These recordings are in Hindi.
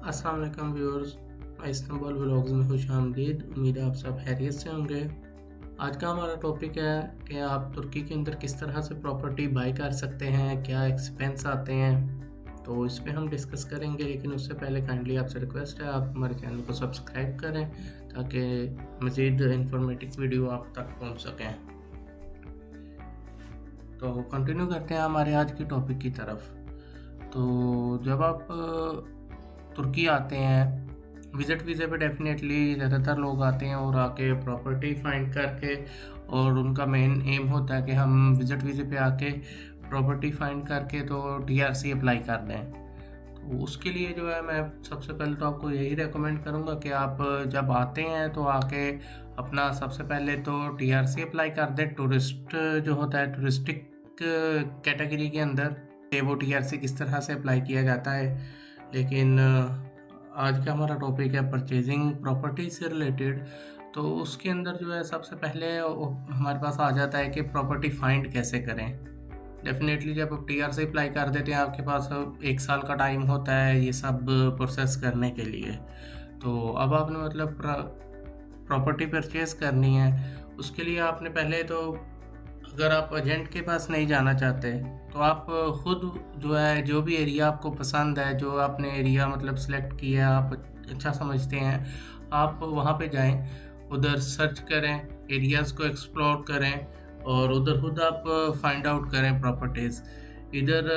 अस्सलाम वालेकुम व्यूअर्स, इस्तांबुल व्लॉग्स में खुशामदीद। उम्मीद है आप सब खैरियत से होंगे। आज का हमारा टॉपिक है कि आप तुर्की के अंदर किस तरह से प्रॉपर्टी बाई कर सकते हैं, क्या एक्सपेंस आते हैं, तो इस पे हम डिस्कस करेंगे। लेकिन उससे पहले काइंडली आपसे रिक्वेस्ट है आप हमारे चैनल को सब्सक्राइब करें ताकि मज़ीद इंफॉर्मेटिव वीडियो आप तक पहुंच सकें। तो कंटिन्यू करते हैं हमारे आज की टॉपिक की तरफ। तो जब आप तुर्की आते हैं विज़िट वीज़े पे, डेफिनेटली ज़्यादातर लोग आते हैं और आके प्रॉपर्टी फाइंड करके, और उनका मेन एम होता है कि हम विज़िट वीज़े पे आके प्रॉपर्टी फाइंड करके तो टीआरसी अप्लाई कर दें। तो उसके लिए जो है मैं सबसे पहले तो आपको यही रेकमेंड करूँगा कि आप जब आते हैं तो आके अपना सबसे पहले तो टीआरसी अप्लाई कर दें। टूरिस्ट जो होता है, टूरिस्टिक कैटेगरी के अंदर वो टीआरसी किस तरह से अप्लाई किया जाता है। लेकिन आज का हमारा टॉपिक है परचेजिंग प्रॉपर्टी से रिलेटेड। तो उसके अंदर जो है सबसे पहले हमारे पास आ जाता है कि प्रॉपर्टी फाइंड कैसे करें। डेफिनेटली जब आप टीआरसी अप्लाई कर देते हैं आपके पास 1 साल का टाइम होता है ये सब प्रोसेस करने के लिए। तो अब आपने मतलब प्रॉपर्टी परचेज करनी है, उसके लिए आपने पहले तो, अगर आप एजेंट के पास नहीं जाना चाहते तो आप खुद जो है, जो भी एरिया आपको पसंद है, जो आपने एरिया मतलब सेलेक्ट किया है, आप अच्छा समझते हैं, आप वहाँ पे जाएं, उधर सर्च करें, एरियाज़ को एक्सप्लोर करें और उधर खुद आप फाइंड आउट करें प्रॉपर्टीज़। इधर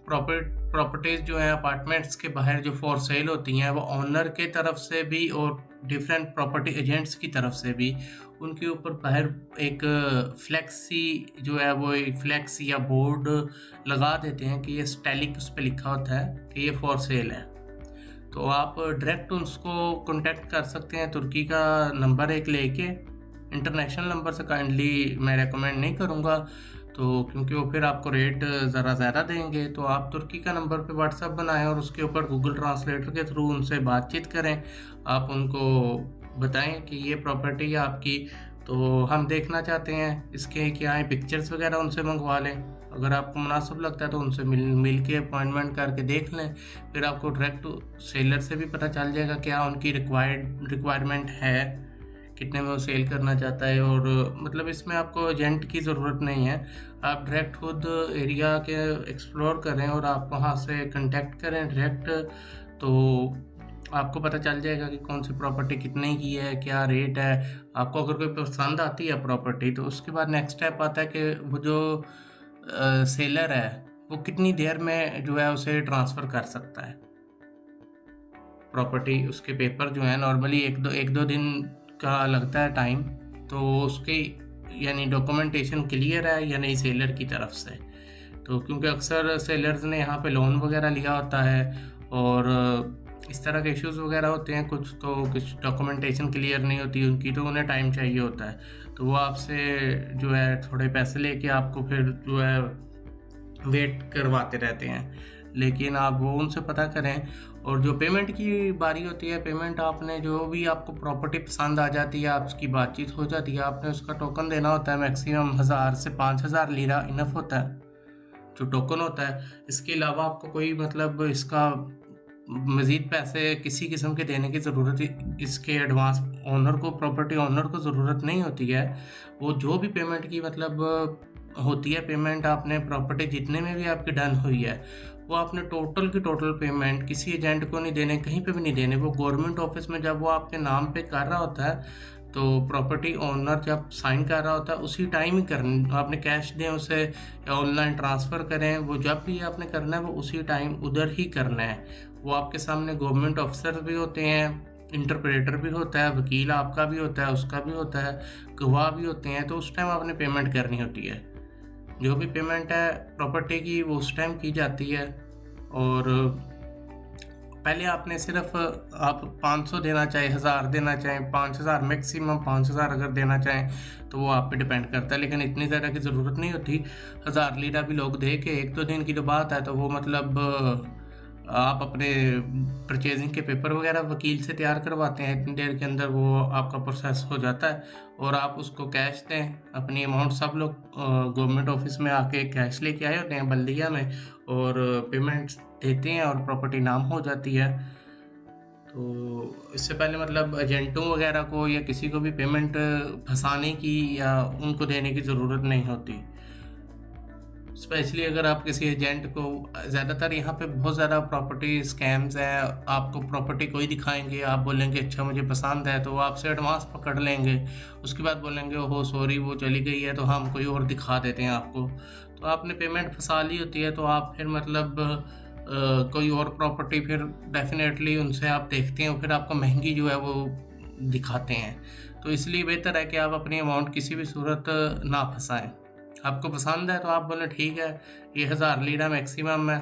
प्रॉपर्टीज़ जो हैं अपार्टमेंट्स के बाहर जो फॉर सेल होती हैं वो ऑनर के तरफ से भी और डिफरेंट प्रॉपर्टी एजेंट्स की तरफ से भी, उनके ऊपर बाहर एक फ्लैक्सी जो है वो फ्लैक्स या बोर्ड लगा देते हैं कि ये स्टैलिक, उस पर लिखा होता है कि ये फॉर सेल है। तो आप डायरेक्ट उसको कांटेक्ट कर सकते हैं। तुर्की का नंबर एक लेके, इंटरनेशनल नंबर से काइंडली मैं रेकमेंड नहीं करूँगा तो, क्योंकि वो फिर आपको रेट ज़रा ज़्यादा देंगे। तो आप तुर्की का नंबर पे व्हाट्सएप बनाएं और उसके ऊपर गूगल ट्रांसलेटर के थ्रू उनसे बातचीत करें। आप उनको बताएं कि ये प्रॉपर्टी है आपकी, तो हम देखना चाहते हैं, इसके क्या है पिक्चर्स वगैरह उनसे मंगवा लें। अगर आपको मुनासिब लगता है तो उनसे मिल के अपॉइंटमेंट करके देख लें। फिर आपको डायरेक्ट सेलर से भी पता चल जाएगा क्या उनकी रिक्वायरमेंट है, कितने में वो सेल करना चाहता है। और मतलब इसमें आपको एजेंट की ज़रूरत नहीं है, आप डायरेक्ट खुद एरिया के एक्सप्लोर करें और आप वहाँ से कांटेक्ट करें डायरेक्ट, तो आपको पता चल जाएगा कि कौन सी प्रॉपर्टी कितने की है, क्या रेट है। आपको अगर कोई पसंद आती है प्रॉपर्टी तो उसके बाद नेक्स्ट स्टेप आता है कि वो जो सेलर है वो कितनी देर में जो है उसे ट्रांसफ़र कर सकता है प्रॉपर्टी। उसके पेपर जो है नॉर्मली एक दो दिन का लगता है टाइम। तो उसकी यानी डॉक्यूमेंटेशन क्लियर है या नहीं सेलर की तरफ से। तो क्योंकि अक्सर सेलर्स ने यहाँ पे लोन वगैरह लिया होता है और इस तरह के इश्यूज़ वगैरह होते हैं, कुछ डॉक्यूमेंटेशन क्लियर नहीं होती उनकी, तो उन्हें टाइम चाहिए होता है। तो वो आपसे जो है थोड़े पैसे लेके आपको फिर जो है वेट करवाते रहते हैं। लेकिन आप वो उनसे पता करें। और जो पेमेंट की बारी होती है, पेमेंट आपने जो भी आपको प्रॉपर्टी पसंद आ जाती है, आपकी बातचीत हो जाती है, आपने उसका टोकन देना होता है। मैक्सिमम 1000 से 5000 लीरा इनफ होता है जो टोकन होता है। इसके अलावा आपको कोई मतलब इसका मज़ीद पैसे किसी किस्म के देने की ज़रूरत, इसके एडवांस ओनर को, प्रॉपर्टी ओनर को ज़रूरत नहीं होती है। वो जो भी पेमेंट की मतलब होती है, पेमेंट आपने प्रॉपर्टी जितने में भी आपकी डन हुई है वो आपने टोटल की टोटल पेमेंट किसी एजेंट को नहीं देने, कहीं पे भी नहीं देने। वो गवर्नमेंट ऑफिस में जब वो आपके नाम पे कर रहा होता है तो प्रॉपर्टी ओनर जब साइन कर रहा होता है उसी टाइम ही करना। आपने कैश दें उसे या ऑनलाइन ट्रांसफ़र करें, वो जब भी आपने करना है वो उसी टाइम उधर ही करना है। वो आपके सामने गवर्नमेंट ऑफिसर भी होते हैं, इंटरप्रेटर भी होता है, वकील आपका भी होता है, उसका भी होता है, गवाह भी होते हैं। तो उस टाइम आपने पेमेंट करनी होती है। जो भी पेमेंट है प्रॉपर्टी की वो उस टाइम की जाती है। और पहले आपने सिर्फ आप 500 देना चाहे, 1000 देना चाहें, 5000 मैक्सिमम 5000 अगर देना चाहें तो वो आप पे डिपेंड करता है। लेकिन इतनी ज़्यादा की ज़रूरत नहीं होती। 1000 लीरा भी लोग दे के, 1-2 दिन की जो बात है तो वो मतलब आप अपने परचेजिंग के पेपर वगैरह वकील से तैयार करवाते हैं, इतनी देर के अंदर वो आपका प्रोसेस हो जाता है। और आप उसको कैश दें, अपनी अमाउंट, सब लोग गवर्नमेंट ऑफिस में आके कैश लेके आए होते हैं बल्दिया में और पेमेंट देते हैं और प्रॉपर्टी नाम हो जाती है। तो इससे पहले मतलब एजेंटों वगैरह को या किसी को भी पेमेंट फंसाने की या उनको देने की ज़रूरत नहीं होती। स्पेशली अगर आप किसी एजेंट को, ज़्यादातर यहाँ पे बहुत ज़्यादा प्रॉपर्टी स्कैम्स हैं। आपको प्रॉपर्टी कोई दिखाएंगे, आप बोलेंगे अच्छा मुझे पसंद है, तो वो आपसे एडवांस पकड़ लेंगे। उसके बाद बोलेंगे ओहो सॉरी वो चली गई है, तो हम कोई और दिखा देते हैं आपको। तो आपने पेमेंट फंसा ली होती है, तो आप फिर मतलब कोई और प्रॉपर्टी फिर डेफिनेटली उनसे आप देखते हैं, फिर आपको महंगी जो है वो दिखाते हैं। तो इसलिए बेहतर है कि आप अपनी अमाउंट किसी भी सूरत ना फंसाएं। आपको पसंद है तो आप बोलें ठीक है, ये 1000 लीरा मैक्सिमम है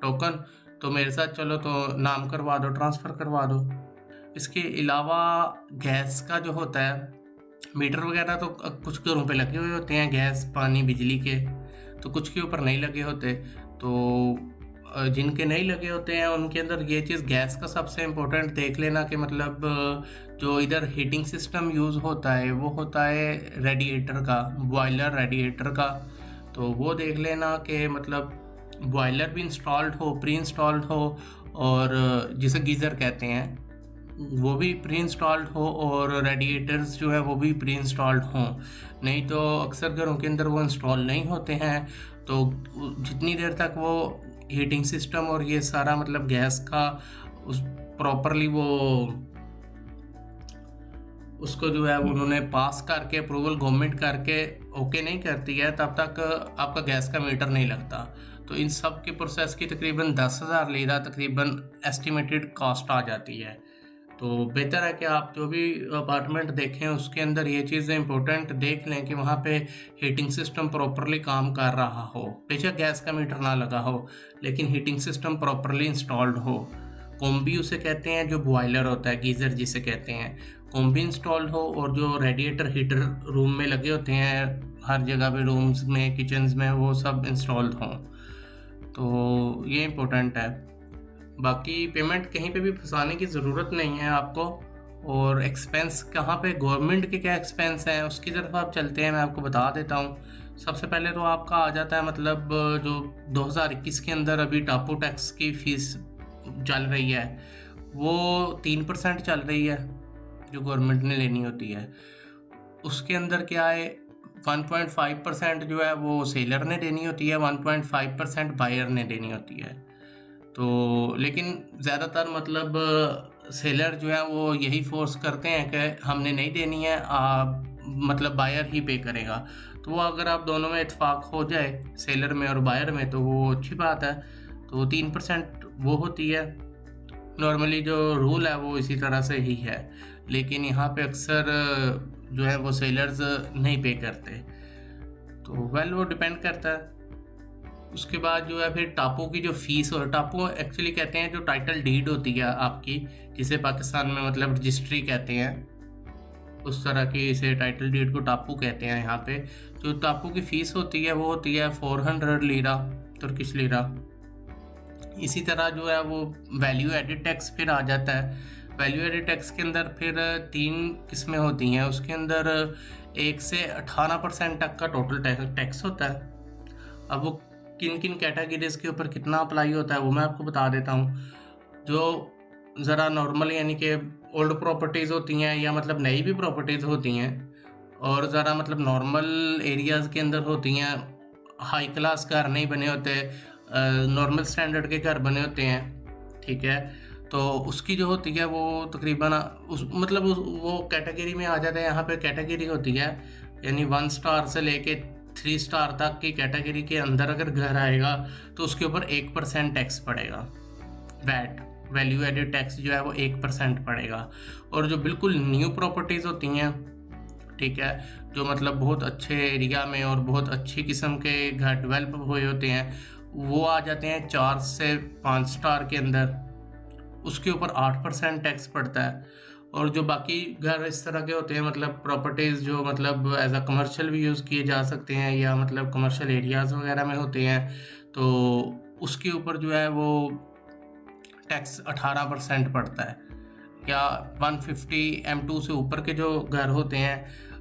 टोकन, तो मेरे साथ चलो, तो नाम करवा दो, ट्रांसफ़र करवा दो। इसके अलावा गैस का जो होता है, मीटर वगैरह तो कुछ घरों पे लगे हुए होते हैं, गैस पानी बिजली के, तो कुछ के ऊपर नहीं लगे होते। तो जिनके नहीं लगे होते हैं उनके अंदर ये चीज़, गैस का सबसे इम्पोर्टेंट देख लेना कि मतलब जो इधर हीटिंग सिस्टम यूज़ होता है वो होता है रेडिएटर का, बॉयलर रेडिएटर का। तो वो देख लेना कि मतलब बॉयलर भी इंस्टॉल्ड हो, प्री इंस्टॉल्ड हो, और जिसे गीज़र कहते हैं वो भी प्री इंस्टॉल्ड हो, और रेडिएटर्स जो है वो भी प्री इंस्टॉल्ड हों। नहीं तो अक्सर घरों के अंदर वो इंस्टॉल नहीं होते हैं, तो जितनी देर तक वो हीटिंग सिस्टम और ये सारा मतलब गैस का उस प्रॉपरली वो उसको जो है उन्होंने पास करके, अप्रूवल गवर्नमेंट करके ओके नहीं करती है, तब तक आपका गैस का मीटर नहीं लगता। तो इन सब के प्रोसेस की तकरीबन 10,000 लीरा तकरीबन एस्टिमेटेड कॉस्ट आ जाती है। तो बेहतर है कि आप जो भी अपार्टमेंट देखें उसके अंदर ये चीज़ें इंपॉर्टेंट देख लें कि वहाँ पे हीटिंग सिस्टम प्रॉपरली काम कर रहा हो। बेशक गैस का मीटर ना लगा हो, लेकिन हीटिंग सिस्टम प्रॉपरली इंस्टॉल्ड हो। कॉम्बी उसे कहते हैं जो बॉयलर होता है, गीज़र जिसे कहते हैं, कॉम्बी इंस्टॉल्ड हो, और जो रेडिएटर हीटर रूम में लगे होते हैं हर जगह पे, रूम्स में, किचन्स में, वो सब इंस्टॉल्ड हों। तो ये इम्पोर्टेंट है। बाकी पेमेंट कहीं पे भी फंसाने की ज़रूरत नहीं है आपको। और एक्सपेंस कहाँ पे, गवर्नमेंट के क्या एक्सपेंस हैं उसकी तरफ आप चलते हैं, मैं आपको बता देता हूँ। सबसे पहले तो आपका आ जाता है मतलब जो 2021 के अंदर अभी टापू टैक्स की फ़ीस चल रही है वो 3% चल रही है जो गवर्नमेंट ने लेनी होती है। उसके अंदर क्या है, 1.5% जो है वो सेलर ने देनी होती है, 1.5% बायर ने देनी होती है। तो लेकिन ज़्यादातर मतलब सेलर जो है वो यही फोर्स करते हैं कि हमने नहीं देनी है, मतलब बायर ही पे करेगा। तो वो अगर आप दोनों में इत्फाक हो जाए, सेलर में और बायर में, तो वो अच्छी बात है। तो 3% वो होती है। नॉर्मली जो रूल है वो इसी तरह से ही है, लेकिन यहाँ पे अक्सर जो है वो सेलर्स नहीं पे करते। तो वो डिपेंड करता है। उसके बाद जो है फिर टापू की जो फ़ीस, और टापू एक्चुअली कहते हैं जो टाइटल डीड होती है आपकी, जिसे पाकिस्तान में मतलब रजिस्ट्री कहते हैं, उस तरह की इसे टाइटल डीड को टापू कहते हैं यहाँ पे। जो टापू की फ़ीस होती है वो होती है 400 लीरा, तुर्किश लीरा। इसी तरह जो है वो वैल्यू एडिड टैक्स फिर आ जाता है। वैल्यू एडिड टैक्स के अंदर फिर 3 किस्में होती हैं। उसके अंदर 1 से 18% तक का टोटल टैक्स होता है। अब वो किन किन कैटेगरीज़ के ऊपर कितना अप्लाई होता है वो मैं आपको बता देता हूँ। जो ज़रा नॉर्मल यानी कि ओल्ड प्रॉपर्टीज़ होती हैं, या मतलब नई भी प्रॉपर्टीज़ होती हैं, और ज़रा मतलब नॉर्मल एरियाज़ के अंदर होती हैं, हाई क्लास घर नहीं बने होते, नॉर्मल स्टैंडर्ड के घर बने होते हैं, ठीक है। तो उसकी जो होती है वो तकरीबन वो कैटेगरी में आ जाता है। यहाँ पे कैटेगरी होती है, यानी 1 स्टार से लेके 3 स्टार तक की कैटेगरी के अंदर अगर घर आएगा तो उसके ऊपर 1% टैक्स पड़ेगा। वैट, वैल्यू एडिड टैक्स जो है वो 1% पड़ेगा। और जो बिल्कुल न्यू प्रॉपर्टीज़ होती हैं, ठीक है, जो मतलब बहुत अच्छे एरिया में और बहुत अच्छी किस्म के घर डेवलप हुए होते हैं, वो आ जाते हैं 4 से 5 स्टार के अंदर। उसके ऊपर 8% टैक्स पड़ता है। और जो बाकी घर इस तरह के होते हैं, मतलब प्रॉपर्टीज़ जो मतलब एज अ कमर्शियल भी यूज़ किए जा सकते हैं, या मतलब कमर्शियल एरियाज़ वगैरह में होते हैं, तो उसके ऊपर जो है वो टैक्स 18% पड़ता है। या 150 M2 से ऊपर के जो घर होते हैं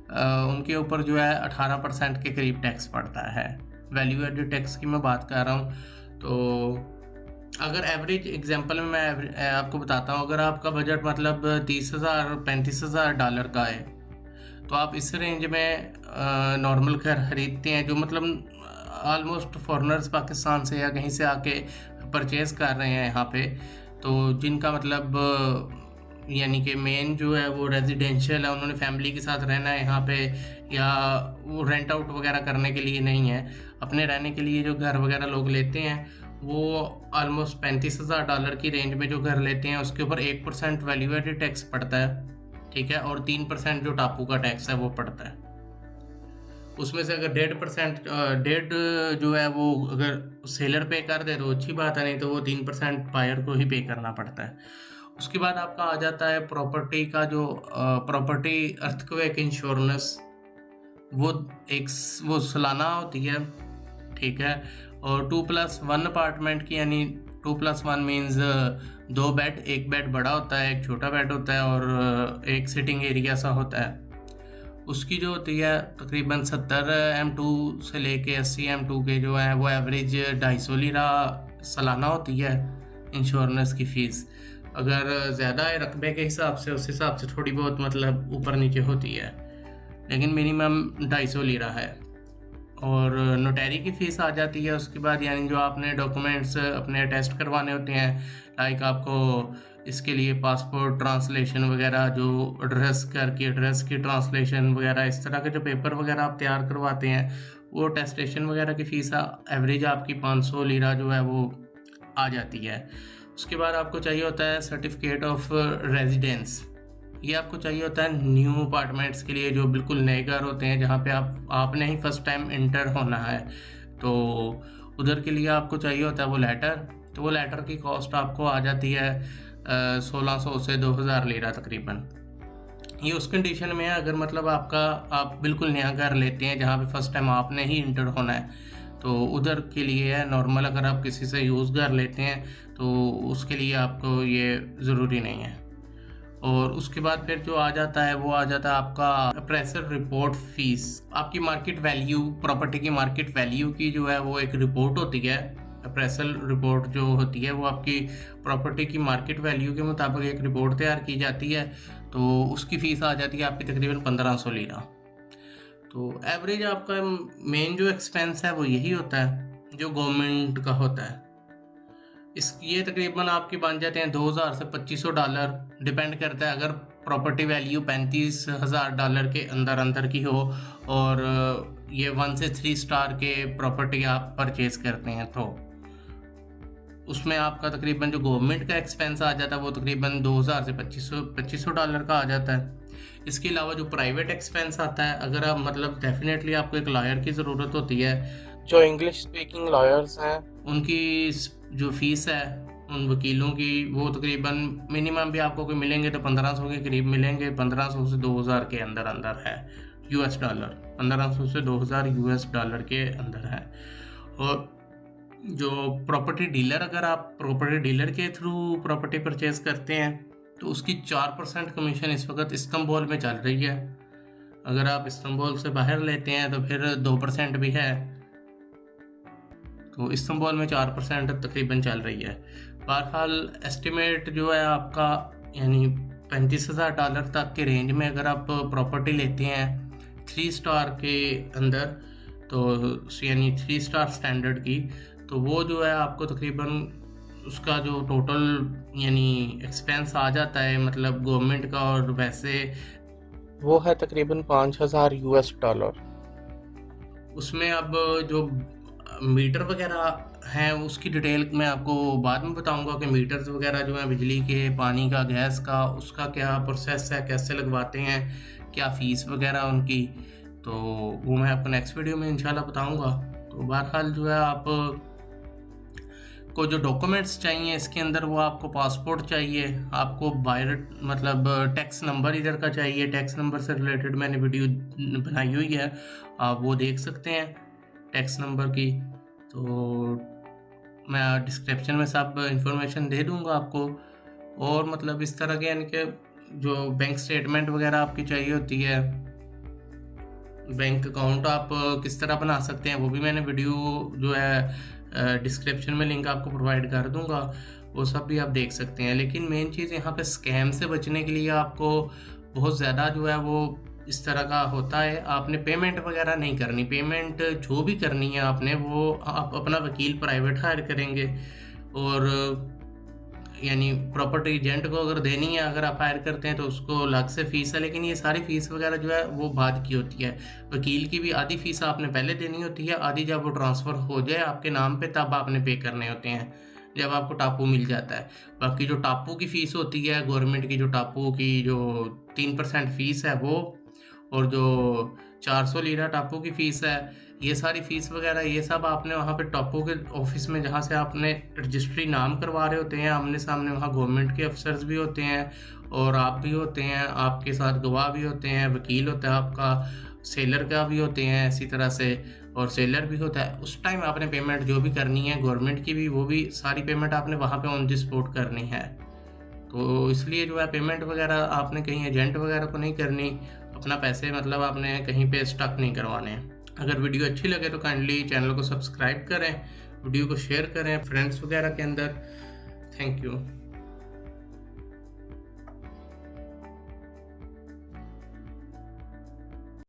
उनके ऊपर जो है 18% के करीब टैक्स पड़ता है। वैल्यू एडिड टैक्स की मैं बात कर रहा हूँ। तो अगर एवरेज एग्जांपल में मैं आपको बताता हूँ, अगर आपका बजट मतलब 30,000 35,000 डॉलर का है, तो आप इस रेंज में नॉर्मल घर खरीदते हैं, जो मतलब ऑलमोस्ट फॉरेनर्स पाकिस्तान से या कहीं से आके परचेज़ कर रहे हैं यहाँ पे, तो जिनका मतलब यानी कि मेन जो है वो रेजिडेंशियल है, उन्होंने फैमिली के साथ रहना है यहाँ पे, या वो रेंट आउट वगैरह करने के लिए नहीं है, अपने रहने के लिए जो घर वगैरह लोग लेते हैं, वो ऑलमोस्ट 35,000 डॉलर की रेंज में जो घर लेते हैं उसके ऊपर 1% वैल्यू एडेड टैक्स पड़ता है, ठीक है, और 3% जो टापू का टैक्स है वो पड़ता है। उसमें से अगर 1.5% डेढ़ जो है वो अगर सेलर पे कर दे तो अच्छी बात है, नहीं तो वो 3% बायर को ही पे करना पड़ता है। उसके बाद आपका आ जाता है प्रॉपर्टी का जो प्रॉपर्टी अर्थक्वेक इंश्योरेंस, वो वो सालाना होती है, ठीक है, और 2+1 अपार्टमेंट की, यानी 2+1 मीन्स 2 बेड, एक बेड बड़ा होता है, एक छोटा बेड होता है, और एक सिटिंग एरिया सा होता है। उसकी जो होती है तकरीबन 70 M2 से लेके 80 M2 के जो है वो एवरेज 250 लीरा सालाना होती है इंश्योरेंस की फ़ीस। अगर ज़्यादा है रकबे के हिसाब से, उस हिसाब से थोड़ी बहुत मतलब ऊपर नीचे होती है, लेकिन मिनिमम 250 लीरा है। और नोटरी की फ़ीस आ जाती है उसके बाद, यानी जो आपने डॉक्यूमेंट्स अपने अटेस्ट करवाने होते हैं, लाइक आपको इसके लिए पासपोर्ट ट्रांसलेशन वगैरह, जो एड्रेस की ट्रांसलेशन वगैरह, इस तरह के जो पेपर वगैरह आप तैयार करवाते हैं, वो टेस्टेशन वगैरह की फ़ीस एवरेज आपकी 500 लीरा जो है वो आ जाती है। उसके बाद आपको चाहिए होता है सर्टिफिकेट ऑफ रेजिडेंस। ये आपको चाहिए होता है न्यू अपार्टमेंट्स के लिए, जो बिल्कुल नए घर होते हैं जहाँ पे आपने ही फर्स्ट टाइम इंटर होना है, तो उधर के लिए आपको चाहिए होता है वो लेटर। तो वो लेटर की कॉस्ट आपको आ जाती है 1600 से 2000 लीरा तकरीबन। ये उस कंडीशन में है अगर मतलब आप बिल्कुल नया घर लेते हैं जहाँ पे फर्स्ट टाइम आपने ही इंटर होना है, तो उधर के लिए है। नॉर्मल अगर आप किसी से यूज़ घर लेते हैं तो उसके लिए आपको ये ज़रूरी नहीं है। और उसके बाद फिर जो आ जाता है वो आ जाता है आपका अप्रेजल रिपोर्ट फीस। आपकी मार्केट वैल्यू, प्रॉपर्टी की मार्केट वैल्यू की जो है वो एक रिपोर्ट होती है। अप्रेजल रिपोर्ट जो होती है वो आपकी प्रॉपर्टी की मार्केट वैल्यू के मुताबिक एक रिपोर्ट तैयार की जाती है, तो उसकी फ़ीस आ जाती है आपकी तकरीबन 1500 लीरा। तो एवरेज आपका मेन जो एक्सपेंस है वो यही होता है जो गवर्नमेंट का होता है। ये तकरीबन आपके बन जाते हैं 2000 से 2500 डॉलर, डिपेंड करता है अगर प्रॉपर्टी वैल्यू 35,000 डॉलर के अंदर अंदर की हो, और ये 1 से 3 स्टार के प्रॉपर्टी आप परचेज करते हैं, तो उसमें आपका तकरीबन जो गवर्नमेंट का एक्सपेंस आ जाता है वो तकरीबन 2000 से 2500 डॉलर का आ जाता है। इसके अलावा जो प्राइवेट एक्सपेंस आता है, अगर आप मतलब डेफिनेटली आपको एक लॉयर की ज़रूरत होती है, जो इंग्लिश स्पीकिंग लॉयर्स हैं उनकी जो फ़ीस है उन वकीलों की, वो तकरीबन मिनिमम भी आपको कोई मिलेंगे तो 1500 के करीब मिलेंगे, 1500 से 2000 के अंदर अंदर है US डॉलर, 1500 से 2000 US डॉलर के अंदर है। और जो प्रॉपर्टी डीलर, अगर आप प्रॉपर्टी डीलर के थ्रू प्रॉपर्टी परचेज करते हैं तो उसकी 4% कमीशन इस वक्त इस्तांबुल में चल रही है। अगर आप इस्तांबुल से बाहर लेते हैं तो फिर 2% भी है, तो इस्तांबुल में 4% तकरीबन चल रही है। बहरहाल एस्टिमेट जो है आपका, यानी 35,000 डॉलर तक के रेंज में अगर आप प्रॉपर्टी लेते हैं 3 स्टार के अंदर, तो यानी 3 स्टार स्टैंडर्ड की, तो वो जो है आपको तकरीबन उसका जो टोटल यानी एक्सपेंस आ जाता है मतलब गवर्नमेंट का और वैसे, वो है तकरीबन 5000 US डॉलर। उसमें अब जो मीटर वगैरह हैं उसकी डिटेल मैं आपको बाद में बताऊंगा कि मीटर्स वगैरह जो हैं बिजली के, पानी का, गैस का, उसका क्या प्रोसेस है, कैसे लगवाते हैं, क्या फ़ीस वगैरह उनकी, तो वो मैं आपको नेक्स्ट वीडियो में इंशाल्लाह बताऊंगा। तो बहरहाल जो है आप को जो डॉक्यूमेंट्स चाहिए इसके अंदर, वो आपको पासपोर्ट चाहिए, आपको बायर मतलब टैक्स नंबर इधर का चाहिए, टैक्स नंबर से रिलेटेड मैंने वीडियो बनाई हुई है, आप वो देख सकते हैं टैक्स नंबर की, तो मैं डिस्क्रिप्शन में सब इंफॉर्मेशन दे दूंगा आपको। और मतलब इस तरह के यानी कि जो बैंक स्टेटमेंट वगैरह आपकी चाहिए होती है, बैंक अकाउंट आप किस तरह बना सकते हैं, वो भी मैंने वीडियो जो है डिस्क्रिप्शन में लिंक आपको प्रोवाइड कर दूंगा, वो सब भी आप देख सकते हैं। लेकिन मेन चीज़ यहाँ पे स्कैम से बचने के लिए आपको बहुत ज़्यादा जो है वो इस तरह का होता है, आपने पेमेंट वगैरह नहीं करनी। पेमेंट जो भी करनी है आपने, वो आप अपना वकील प्राइवेट हायर करेंगे, और यानी प्रॉपर्टी एजेंट को अगर देनी है, अगर आप हायर करते हैं तो उसको अलग से फ़ीस है। लेकिन ये सारी फ़ीस वगैरह जो है वो बाद की होती है। वकील की भी आधी फ़ीस आपने पहले देनी होती है, आधी जब वो ट्रांसफ़र हो जाए आपके नाम पे तब आपने पे करने होते हैं, जब आपको टापू मिल जाता है। बाकी जो टापू की फ़ीस होती है गवर्नमेंट की, जो टापू की जो 3% फ़ीस है वो, और जो 400 लीरा टापू की फ़ीस है, ये सारी फ़ीस वगैरह ये सब आपने वहाँ पे टापू के ऑफिस में, जहाँ से आपने रजिस्ट्री नाम करवा रहे होते हैं, आमने सामने वहाँ गवर्नमेंट के अफसर्स भी होते हैं और आप भी होते हैं, आपके साथ गवाह भी होते हैं, वकील होता है आपका, सेलर का भी होते हैं इसी तरह से, और सेलर भी होता है। उस टाइम आपने पेमेंट जो भी करनी है गवर्नमेंट की भी, वो भी सारी पेमेंट आपने वहाँ पे ऑन द स्पॉट करनी है। तो इसलिए जो है पेमेंट वगैरह आपने कहीं एजेंट वगैरह को नहीं करनी, अपना पैसे मतलब आपने कहीं पे स्टक नहीं करवाने। अगर वीडियो अच्छी लगे तो काइंडली चैनल को सब्सक्राइब करें, वीडियो को शेयर करें फ्रेंड्स वगैरह के अंदर। Thank you.